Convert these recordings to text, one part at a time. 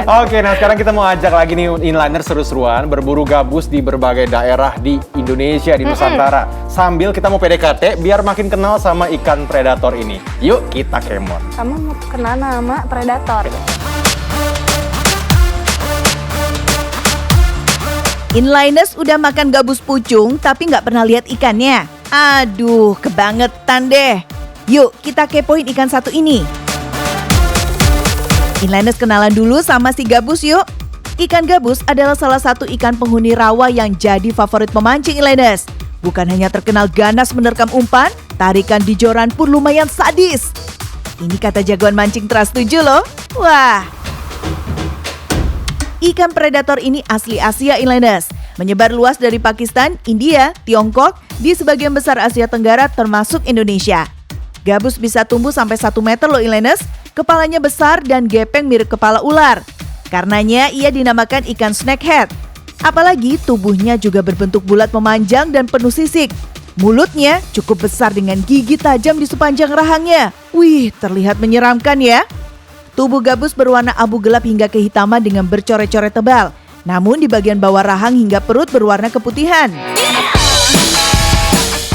kan. Oke, nah sekarang kita mau ajak lagi nih inliner seru-seruan berburu gabus di berbagai daerah di Indonesia, di Nusantara. Sambil kita mau PDKT biar makin kenal sama ikan predator ini. Yuk kita kemon. Kamu mau kenal nama predator. Inliners udah makan gabus pucung tapi nggak pernah lihat ikannya. Aduh, kebangetan deh. Yuk kita kepoin ikan satu ini. Inliners kenalan dulu sama si gabus yuk. Ikan gabus adalah salah satu ikan penghuni rawa yang jadi favorit pemancing inliners. Bukan hanya terkenal ganas menerkam umpan, tarikan di joran pun lumayan sadis. Ini kata jagoan mancing Trust 7 loh. Wah. Ikan predator ini asli Asia inliners, menyebar luas dari Pakistan, India, Tiongkok, di sebagian besar Asia Tenggara termasuk Indonesia. Gabus bisa tumbuh sampai 1 meter loh inliners, kepalanya besar dan gepeng mirip kepala ular. Karenanya ia dinamakan ikan snakehead. Apalagi tubuhnya juga berbentuk bulat memanjang dan penuh sisik. Mulutnya cukup besar dengan gigi tajam di sepanjang rahangnya. Wih, terlihat menyeramkan ya. Tubuh gabus berwarna abu gelap hingga kehitaman dengan bercoret-coret tebal. Namun di bagian bawah rahang hingga perut berwarna keputihan.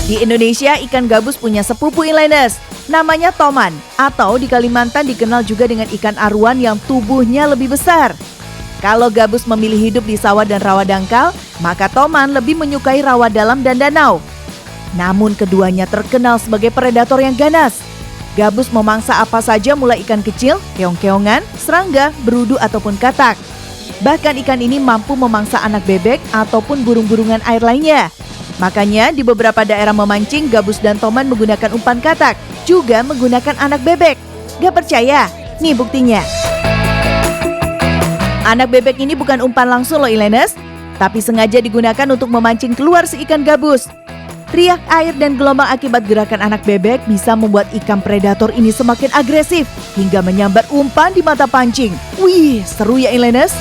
Di Indonesia, ikan gabus punya sepupu inliners. Namanya toman, atau di Kalimantan dikenal juga dengan ikan aruan yang tubuhnya lebih besar. Kalau gabus memilih hidup di sawah dan rawa dangkal, maka toman lebih menyukai rawa dalam dan danau. Namun keduanya terkenal sebagai predator yang ganas. Gabus memangsa apa saja mulai ikan kecil, keong-keongan, serangga, berudu ataupun katak. Bahkan ikan ini mampu memangsa anak bebek ataupun burung-burungan air lainnya. Makanya di beberapa daerah memancing, gabus dan toman menggunakan umpan katak, juga menggunakan anak bebek. Gak percaya? Nih buktinya. Anak bebek ini bukan umpan langsung loh inliners, tapi sengaja digunakan untuk memancing keluar si ikan gabus. Riak air dan gelombang akibat gerakan anak bebek bisa membuat ikan predator ini semakin agresif hingga menyambar umpan di mata pancing. Wih, seru ya inliners.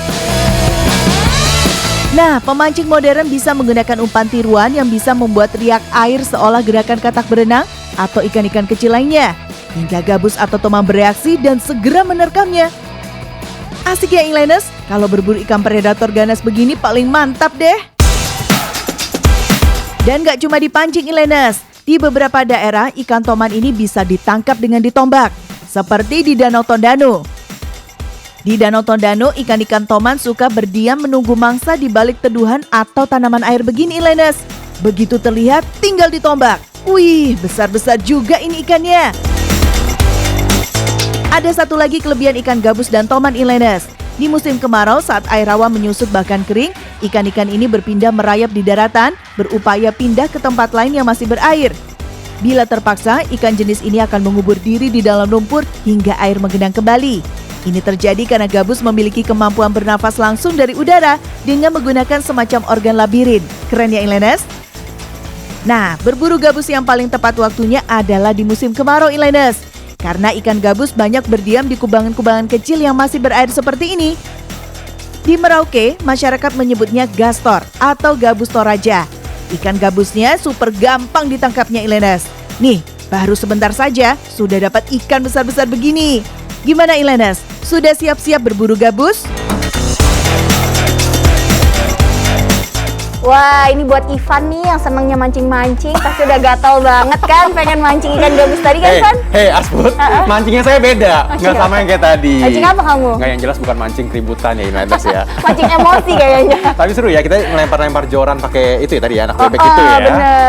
Nah, pemancing modern bisa menggunakan umpan tiruan yang bisa membuat riak air seolah gerakan katak berenang atau ikan-ikan kecil lainnya. Hingga gabus atau toman bereaksi dan segera menerkamnya. Asik ya inliners, kalau berburu ikan predator ganas begini paling mantap deh. Dan gak cuma dipancing inliners, di beberapa daerah ikan toman ini bisa ditangkap dengan ditombak, seperti di Danau Tondano. Di Danau Tondano, ikan-ikan toman suka berdiam menunggu mangsa di balik teduhan atau tanaman air begini inliners. Begitu terlihat, tinggal ditombak. Wih, besar-besar juga ini ikannya. Ada satu lagi kelebihan ikan gabus dan toman inliners. Di musim kemarau saat air rawa menyusut bahkan kering, ikan-ikan ini berpindah merayap di daratan, berupaya pindah ke tempat lain yang masih berair. Bila terpaksa, ikan jenis ini akan mengubur diri di dalam lumpur hingga air menggenang kembali. Ini terjadi karena gabus memiliki kemampuan bernafas langsung dari udara dengan menggunakan semacam organ labirin. Keren ya inliners? Nah, berburu gabus yang paling tepat waktunya adalah di musim kemarau inliners. Karena ikan gabus banyak berdiam di kubangan-kubangan kecil yang masih berair seperti ini. Di Merauke, masyarakat menyebutnya gastor atau gabus toraja. Ikan gabusnya super gampang ditangkapnya inliners. Nih, baru sebentar saja sudah dapat ikan besar-besar begini. Gimana inliners? Sudah siap-siap berburu gabus? Wah, ini buat Ivan nih yang senangnya mancing-mancing. Pasti udah gatal banget kan pengen mancing ikan gabus tadi kan, Ivan? Hei Asput, mancingnya saya beda. Nggak sama yang kayak tadi. Mancing apa kamu? Nggak, yang jelas bukan mancing keributan ya inliners ya. Mancing emosi kayaknya. Tapi seru ya, kita melempar-lempar joran pakai itu ya tadi ya, anak bebek itu ya. Bener.